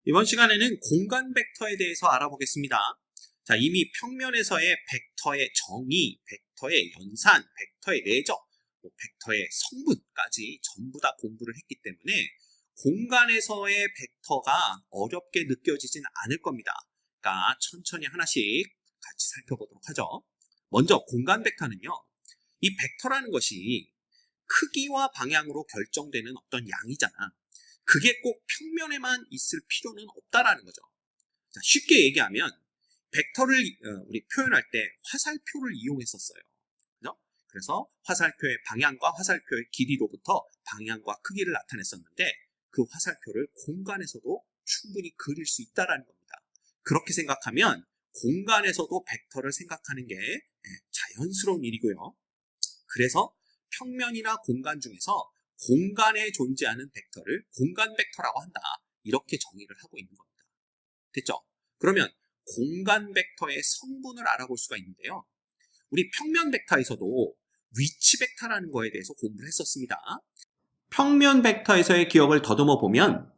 이번 시간에는 공간 벡터에 대해서 알아보겠습니다. 자, 이미 평면에서의 벡터의 정의, 벡터의 연산, 벡터의 내적, 벡터의 성분까지 전부 다 공부를 했기 때문에 공간에서의 벡터가 어렵게 느껴지진 않을 겁니다. 그러니까 천천히 하나씩 같이 살펴보도록 하죠. 먼저 공간 벡터는요, 이 벡터라는 것이 크기와 방향으로 결정되는 어떤 양이잖아. 그게 꼭 평면에만 있을 필요는 없다라는 거죠. 자, 쉽게 얘기하면 벡터를 우리 표현할 때 화살표를 이용했었어요. 그죠? 그래서 화살표의 방향과 화살표의 길이로부터 방향과 크기를 나타냈었는데 그 화살표를 공간에서도 충분히 그릴 수 있다라는 겁니다. 그렇게 생각하면 공간에서도 벡터를 생각하는 게 자연스러운 일이고요. 그래서 평면이나 공간 중에서 공간에 존재하는 벡터를 공간 벡터라고 한다. 이렇게 정의를 하고 있는 겁니다. 됐죠? 그러면 공간 벡터의 성분을 알아볼 수가 있는데요. 우리 평면 벡터에서도 위치 벡터라는 거에 대해서 공부를 했었습니다. 평면 벡터에서의 기억을 더듬어 보면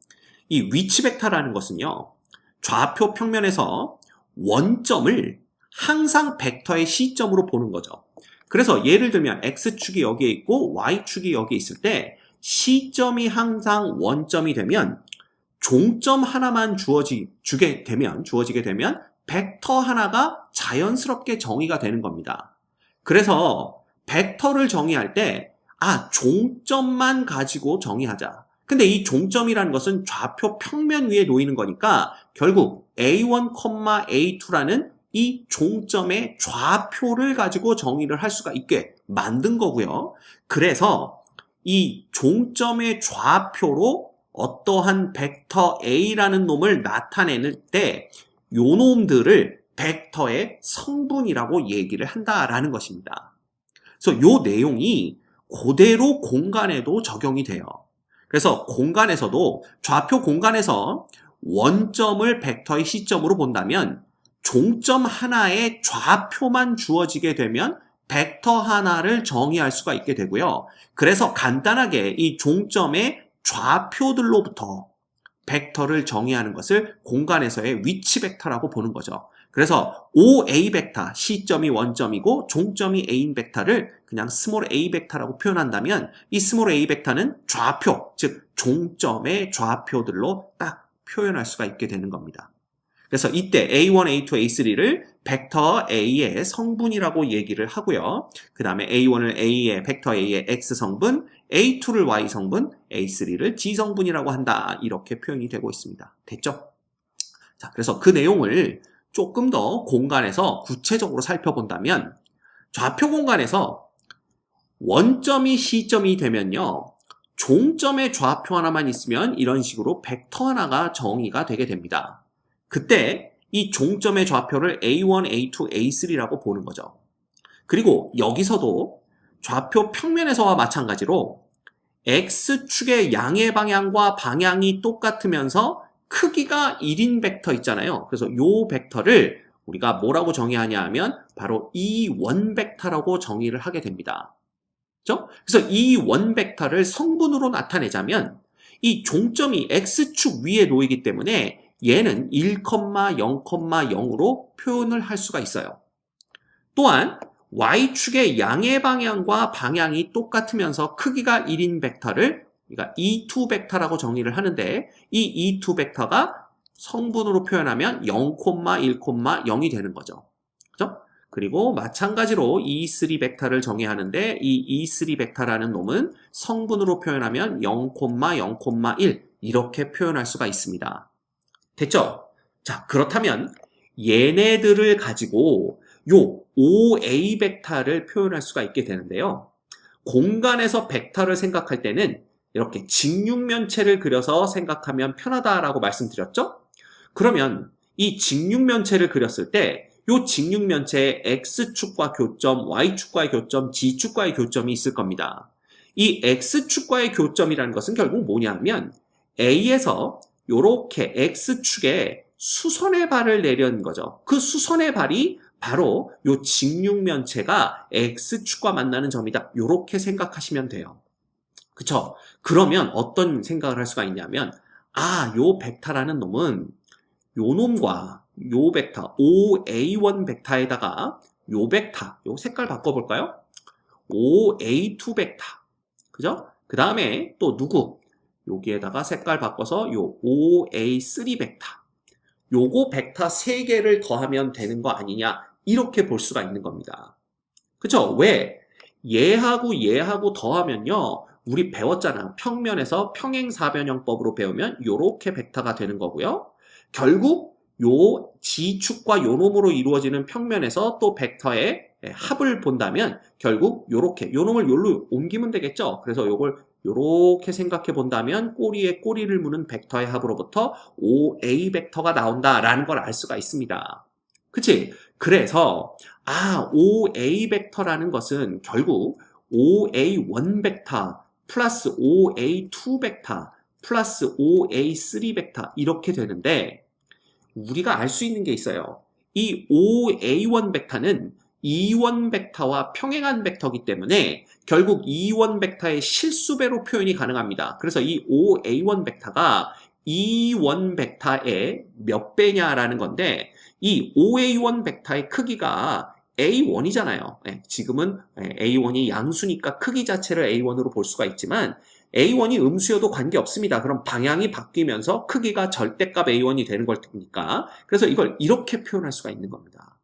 이 위치 벡터라는 것은요. 좌표 평면에서 원점을 항상 벡터의 시점으로 보는 거죠. 그래서 예를 들면 X축이 여기에 있고 Y축이 여기에 있을 때 시점이 항상 원점이 되면 종점 하나만 주어지게 되면 벡터 하나가 자연스럽게 정의가 되는 겁니다. 그래서 벡터를 정의할 때 종점만 가지고 정의하자. 근데 이 종점이라는 것은 좌표 평면 위에 놓이는 거니까 결국 A1, A2라는 이 종점의 좌표를 가지고 정의를 할 수가 있게 만든 거고요. 그래서 이 종점의 좌표로 어떠한 벡터 A라는 놈을 나타내는 때 요 놈들을 벡터의 성분이라고 얘기를 한다라는 것입니다. 그래서 요 내용이 그대로 공간에도 적용이 돼요. 그래서 공간에서도 좌표 공간에서 원점을 벡터의 시점으로 본다면 종점 하나의 좌표만 주어지게 되면 벡터 하나를 정의할 수가 있게 되고요. 그래서 간단하게 이 종점의 좌표들로부터 벡터를 정의하는 것을 공간에서의 위치 벡터라고 보는 거죠. 그래서 OA 벡터, 시점이 원점이고 종점이 A인 벡터를 그냥 스몰 a 벡터라고 표현한다면 이 스몰 a 벡터는 좌표, 즉 종점의 좌표들로 딱 표현할 수가 있게 되는 겁니다. 그래서 이때 A1, A2, A3를 벡터 A의 성분이라고 얘기를 하고요. 그 다음에 A1을 A의 벡터 A의 X 성분, A2를 Y 성분, A3를 G 성분이라고 한다. 이렇게 표현이 되고 있습니다. 됐죠? 자, 그래서 그 내용을 조금 더 공간에서 구체적으로 살펴본다면 좌표 공간에서 원점이 시점이 되면요. 종점의 좌표 하나만 있으면 이런 식으로 벡터 하나가 정의가 되게 됩니다. 그때 이 종점의 좌표를 A1, A2, A3라고 보는 거죠. 그리고 여기서도 좌표 평면에서와 마찬가지로 X축의 양의 방향과 방향이 똑같으면서 크기가 1인 벡터 있잖아요. 그래서 이 벡터를 우리가 뭐라고 정의하냐 하면 바로 이 원 벡터라고 정의를 하게 됩니다. 그렇죠? 그래서 이 원 벡터를 성분으로 나타내자면 이 종점이 X축 위에 놓이기 때문에 얘는 1, 0,0으로 표현을 할 수가 있어요. 또한 Y축의 양의 방향과 방향이 똑같으면서 크기가 1인 벡터를 우리가 E2 벡터라고 정의를 하는데 이 E2 벡터가 성분으로 표현하면 0, 1, 0이 되는 거죠. 그죠? 그리고 마찬가지로 E3 벡터를 정의하는데 이 E3 벡터라는 놈은 성분으로 표현하면 0, 0,1 이렇게 표현할 수가 있습니다. 됐죠? 자, 그렇다면 얘네들을 가지고 요 OA 벡터를 표현할 수가 있게 되는데요. 공간에서 벡터를 생각할 때는 이렇게 직육면체를 그려서 생각하면 편하다라고 말씀드렸죠? 그러면 이 직육면체를 그렸을 때 요 직육면체에 X축과 교점, Y축과의 교점, G축과의 교점이 있을 겁니다. 이 X축과의 교점이라는 것은 결국 뭐냐면 A에서 요렇게 X축에 수선의 발을 내려는 거죠. 그 수선의 발이 바로 요 직육면체가 X축과 만나는 점이다. 요렇게 생각하시면 돼요. 그쵸? 그러면 어떤 생각을 할 수가 있냐면 요 벡터라는 놈은 요 놈과 요 벡터 OA1 벡터에다가 요 벡터, 요 색깔 바꿔볼까요? OA2 벡터. 그죠? 그 다음에 또 누구? 여기에다가 색깔 바꿔서 요 OA3 벡터. 요거 벡터 3개를 더하면 되는 거 아니냐? 이렇게 볼 수가 있는 겁니다. 그쵸? 왜? 얘하고 얘하고 더하면요. 우리 배웠잖아. 평면에서 평행사변형법으로 배우면 요렇게 벡터가 되는 거고요. 결국 요 G축과 요 놈으로 이루어지는 평면에서 또 벡터의 합을 본다면 결국 요렇게 요 놈을 요로 옮기면 되겠죠. 그래서 요걸 요렇게 생각해 본다면 꼬리에 꼬리를 무는 벡터의 합으로부터 OA 벡터가 나온다라는 걸 알 수가 있습니다. 그치? 그래서 OA 벡터라는 것은 결국 OA1 벡터 플러스 OA2 벡터 플러스 OA3 벡터 이렇게 되는데 우리가 알 수 있는 게 있어요. 이 OA1 벡터는 E1 벡터와 평행한 벡터이기 때문에 결국 E1 벡터의 실수배로 표현이 가능합니다. 그래서 이 OA1 벡터가 E1 벡터의 몇 배냐라는 건데 이 OA1 벡터의 크기가 A1이잖아요. 지금은 A1이 양수니까 크기 자체를 A1으로 볼 수가 있지만 A1이 음수여도 관계없습니다. 그럼 방향이 바뀌면서 크기가 절대값 A1이 되는 걸 테니까. 그래서 이걸 이렇게 표현할 수가 있는 겁니다.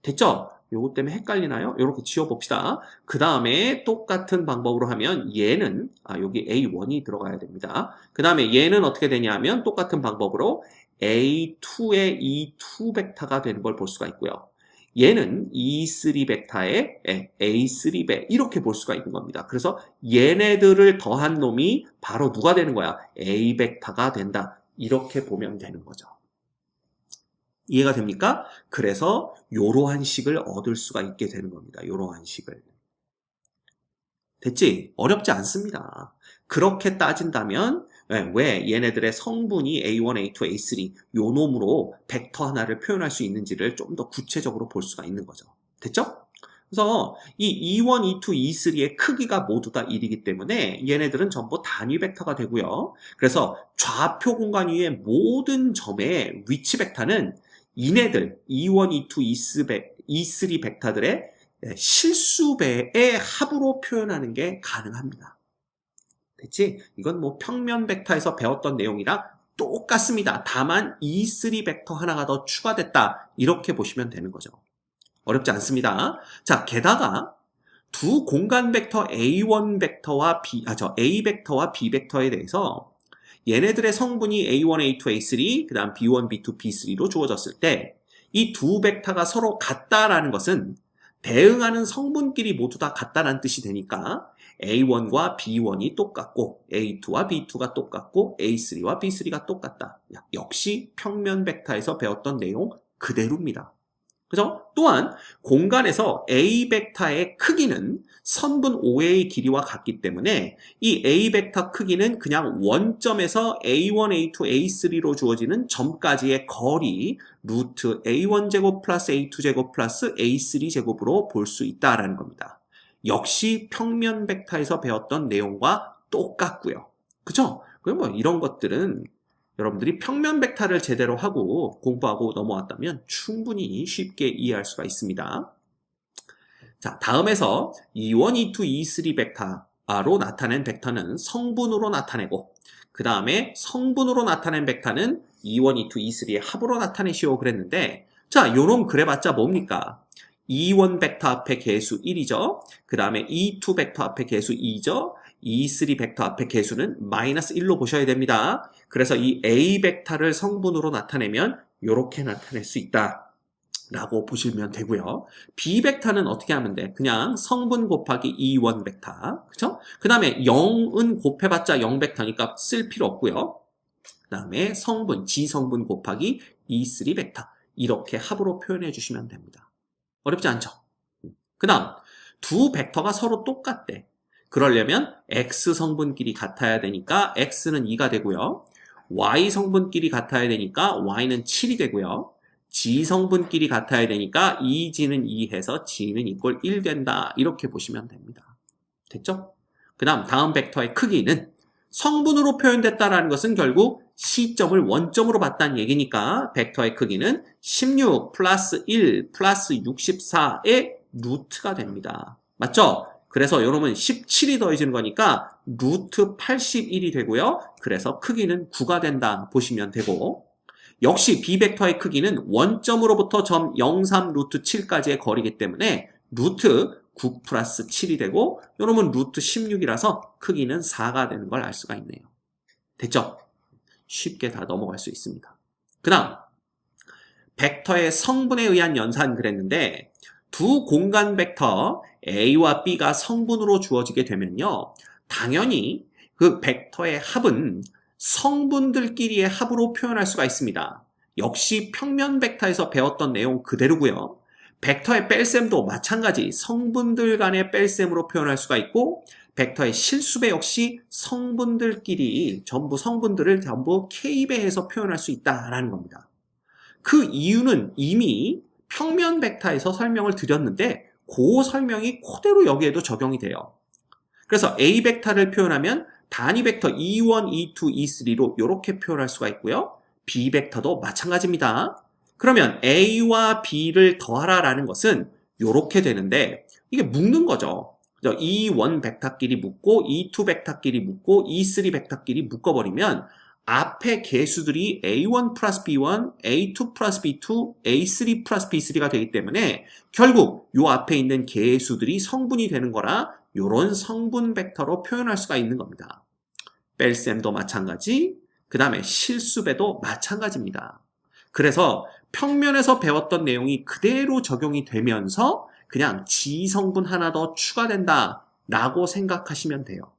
됐죠? 요거 때문에 헷갈리나요? 이렇게 지워봅시다. 그 다음에 똑같은 방법으로 하면 얘는 여기 A1이 들어가야 됩니다. 그 다음에 얘는 어떻게 되냐면 똑같은 방법으로 A2의 E2 벡터가 되는 걸 볼 수가 있고요. 얘는 E3 벡터의 A3배 이렇게 볼 수가 있는 겁니다. 그래서 얘네들을 더한 놈이 바로 누가 되는 거야? A 벡터가 된다. 이렇게 보면 되는 거죠. 이해가 됩니까? 그래서 요러한 식을 얻을 수가 있게 되는 겁니다. 요러한 식을. 됐지? 어렵지 않습니다. 그렇게 따진다면 왜 얘네들의 성분이 A1, A2, A3 요 놈으로 벡터 하나를 표현할 수 있는지를 좀 더 구체적으로 볼 수가 있는 거죠. 됐죠? 그래서 이 E1, E2, E3의 크기가 모두 다 1이기 때문에 얘네들은 전부 단위 벡터가 되고요. 그래서 좌표 공간 위의 모든 점의 위치 벡터는 이네들 E1, E2, E3 벡터들의 실수배의 합으로 표현하는 게 가능합니다. 됐지? 이건 뭐 평면 벡터에서 배웠던 내용이랑 똑같습니다. 다만 E3 벡터 하나가 더 추가됐다. 이렇게 보시면 되는 거죠. 어렵지 않습니다. 자, 게다가 두 공간 벡터 A1 벡터와 A 벡터와 B 벡터에 대해서 얘네들의 성분이 A1, A2, A3, 그 다음 B1, B2, B3로 주어졌을 때 이 두 벡터가 서로 같다라는 것은 대응하는 성분끼리 모두 다 같다라는 뜻이 되니까 A1과 B1이 똑같고 A2와 B2가 똑같고 A3와 B3가 똑같다. 역시 평면 벡터에서 배웠던 내용 그대로입니다. 그죠? 또한 공간에서 A 벡터의 크기는 선분 OA의 길이와 같기 때문에 이 A 벡터 크기는 그냥 원점에서 A1, A2, A3로 주어지는 점까지의 거리 루트 A1제곱 플러스 A2제곱 플러스 A3제곱으로 볼 수 있다라는 겁니다. 역시 평면 벡터에서 배웠던 내용과 똑같고요. 그죠? 그럼 뭐 이런 것들은 여러분들이 평면 벡터를 제대로 하고 공부하고 넘어왔다면 충분히 쉽게 이해할 수가 있습니다. 자, 다음에서 E1, E2, E3 벡터로 나타낸 벡터는 성분으로 나타내고 그 다음에 성분으로 나타낸 벡터는 E1, E2, E3의 합으로 나타내시오 그랬는데 자, 요놈 그래봤자 뭡니까? E1 벡터 앞에 개수 1이죠. 그 다음에 E2 벡터 앞에 개수 2죠. E3 벡터 앞에 개수는 마이너스 1로 보셔야 됩니다. 그래서 이 A 벡터를 성분으로 나타내면 이렇게 나타낼 수 있다 라고 보시면 되고요. B 벡터는 어떻게 하면 돼? 그냥 성분 곱하기 E1 벡터, 그쵸? 그 다음에 0은 곱해봤자 0 벡터니까 쓸 필요 없고요. 그 다음에 성분, G성분 곱하기 E3 벡터 이렇게 합으로 표현해 주시면 됩니다. 어렵지 않죠? 그 다음 두 벡터가 서로 똑같대. 그러려면 X 성분끼리 같아야 되니까 X는 2가 되고요. Y 성분끼리 같아야 되니까 Y는 7이 되고요. G 성분끼리 같아야 되니까 2G는 2 해서 G는 이꼴 1 된다. 이렇게 보시면 됩니다. 됐죠? 그 다음 벡터의 크기는 성분으로 표현됐다라는 것은 결국 시점을 원점으로 봤다는 얘기니까 벡터의 크기는 16 플러스 1 플러스 64의 루트가 됩니다. 맞죠? 그래서 요놈은 17이 더해지는 거니까 루트 81이 되고요. 그래서 크기는 9가 된다 보시면 되고, 역시 B벡터의 크기는 원점으로부터 점 03 루트 7까지의 거리이기 때문에 루트 9 플러스 7이 되고, 요놈은 루트 16이라서 크기는 4가 되는 걸 알 수가 있네요. 됐죠? 쉽게 다 넘어갈 수 있습니다. 그 다음 벡터의 성분에 의한 연산 그랬는데, 두 공간 벡터 A와 B가 성분으로 주어지게 되면요, 당연히 그 벡터의 합은 성분들끼리의 합으로 표현할 수가 있습니다. 역시 평면 벡터에서 배웠던 내용 그대로고요. 벡터의 뺄셈도 마찬가지 성분들 간의 뺄셈으로 표현할 수가 있고, 벡터의 실수배 역시 성분들끼리 전부 성분들을 전부 K배해서 표현할 수 있다라는 겁니다. 그 이유는 이미 평면 벡터에서 설명을 드렸는데 그 설명이 그대로 여기에도 적용이 돼요. 그래서 A 벡터를 표현하면 단위 벡터 E1, E2, E3로 이렇게 표현할 수가 있고요. B 벡터도 마찬가지입니다. 그러면 A와 B를 더하라라는 것은 이렇게 되는데, 이게 묶는 거죠. E1 벡터끼리 묶고 E2 벡터끼리 묶고 E3 벡터끼리 묶어버리면 앞에 개수들이 A1 플러스 B1, A2 플러스 B2, A3 플러스 B3가 되기 때문에 결국 이 앞에 있는 개수들이 성분이 되는 거라 이런 성분 벡터로 표현할 수가 있는 겁니다. 뺄셈도 마찬가지, 그 다음에 실수배도 마찬가지입니다. 그래서 평면에서 배웠던 내용이 그대로 적용이 되면서 그냥 지성분 하나 더 추가된다 라고 생각하시면 돼요.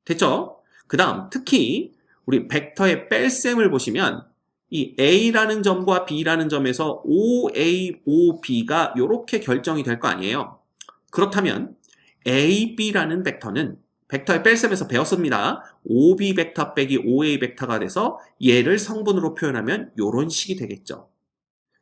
됐죠? 그 다음 특히 우리 벡터의 뺄셈을 보시면 이 A라는 점과 B라는 점에서 OA, OB가 이렇게 결정이 될 거 아니에요. 그렇다면 AB라는 벡터는 벡터의 뺄셈에서 배웠습니다. OB 벡터 빼기 OA 벡터가 돼서 얘를 성분으로 표현하면 이런 식이 되겠죠.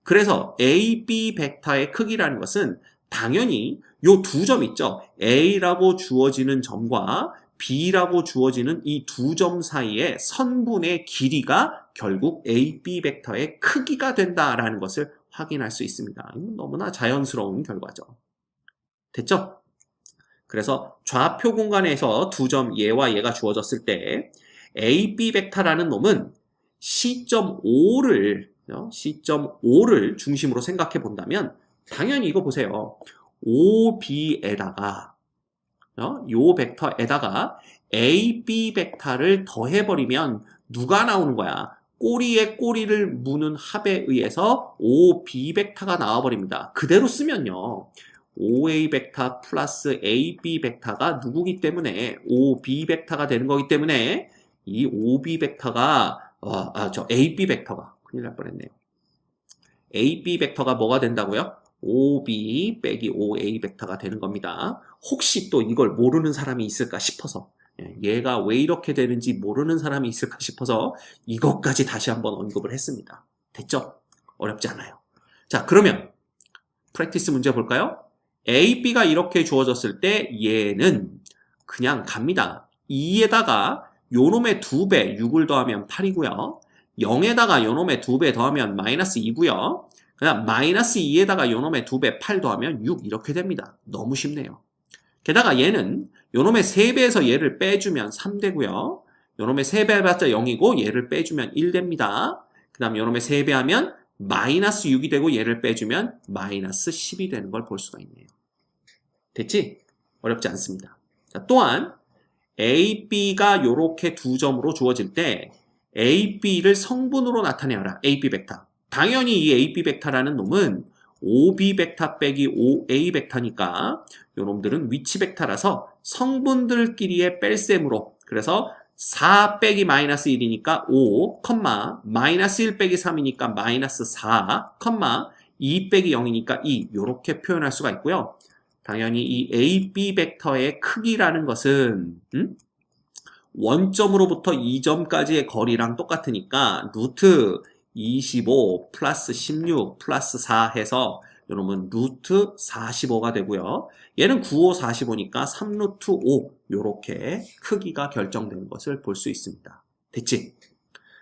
그래서 AB 벡터의 크기라는 것은 당연히 이 두 점 있죠. A라고 주어지는 점과 B라고 주어지는 이 두 점 사이의 선분의 길이가 결국 AB 벡터의 크기가 된다라는 것을 확인할 수 있습니다. 너무나 자연스러운 결과죠. 됐죠? 그래서 좌표 공간에서 두 점 얘와 얘가 주어졌을 때 AB 벡터라는 놈은 시점 O를 중심으로 생각해 본다면 당연히 이거 보세요. OB에다가 요 벡터에다가 AB 벡터를 더해버리면 누가 나오는 거야? 꼬리에 꼬리를 무는 합에 의해서 OB 벡터가 나와버립니다. 그대로 쓰면요, OA 벡터 플러스 AB 벡터가 누구기 때문에 OB 벡터가 되는 거기 때문에 이 OB 벡터가 AB 벡터가 큰일 날 뻔했네요. AB 벡터가 뭐가 된다고요? OB 빼기 OA 벡터가 되는 겁니다. 혹시 또 이걸 모르는 사람이 있을까 싶어서, 얘가 왜 이렇게 되는지 모르는 사람이 있을까 싶어서 이것까지 다시 한번 언급을 했습니다. 됐죠? 어렵지 않아요. 자, 그러면 프랙티스 문제 볼까요? AB가 이렇게 주어졌을 때 얘는 그냥 갑니다. 2에다가 요놈의 2배 6을 더하면 8이고요. 0에다가 요놈의 2배 더하면 마이너스 2고요. 그 다음 마이너스 2에다가 요놈의 2배 8 더하면 6 이렇게 됩니다. 너무 쉽네요. 게다가 얘는 요놈의 3배에서 얘를 빼주면 3 되고요. 요놈의 3배 해봤자 0이고 얘를 빼주면 1 됩니다. 그 다음 요놈의 3배 하면 마이너스 6이 되고 얘를 빼주면 마이너스 10이 되는 걸 볼 수가 있네요. 됐지? 어렵지 않습니다. 자, 또한 AB가 이렇게 두 점으로 주어질 때 AB를 성분으로 나타내라. AB 벡터. 당연히 이 AB 벡터라는 놈은 OB 벡터 빼기 OA 벡터니까 요 놈들은 위치 벡터라서 성분들끼리의 뺄셈으로, 그래서 4 빼기 마이너스 1이니까 5, 마이너스 1 빼기 3이니까 마이너스 4, 2 빼기 0이니까 2 이렇게 표현할 수가 있고요. 당연히 이 AB 벡터의 크기라는 것은 원점으로부터 2점까지의 거리랑 똑같으니까 루트 25 플러스 16 플러스 4 해서 여러분 루트 45가 되고요. 얘는 9, 5, 45니까 3루트 5 요렇게 크기가 결정되는 것을 볼 수 있습니다. 됐지?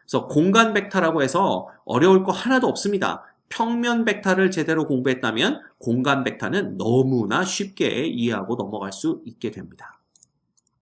그래서 공간 벡터라고 해서 어려울 거 하나도 없습니다. 평면 벡터를 제대로 공부했다면 공간 벡터는 너무나 쉽게 이해하고 넘어갈 수 있게 됩니다.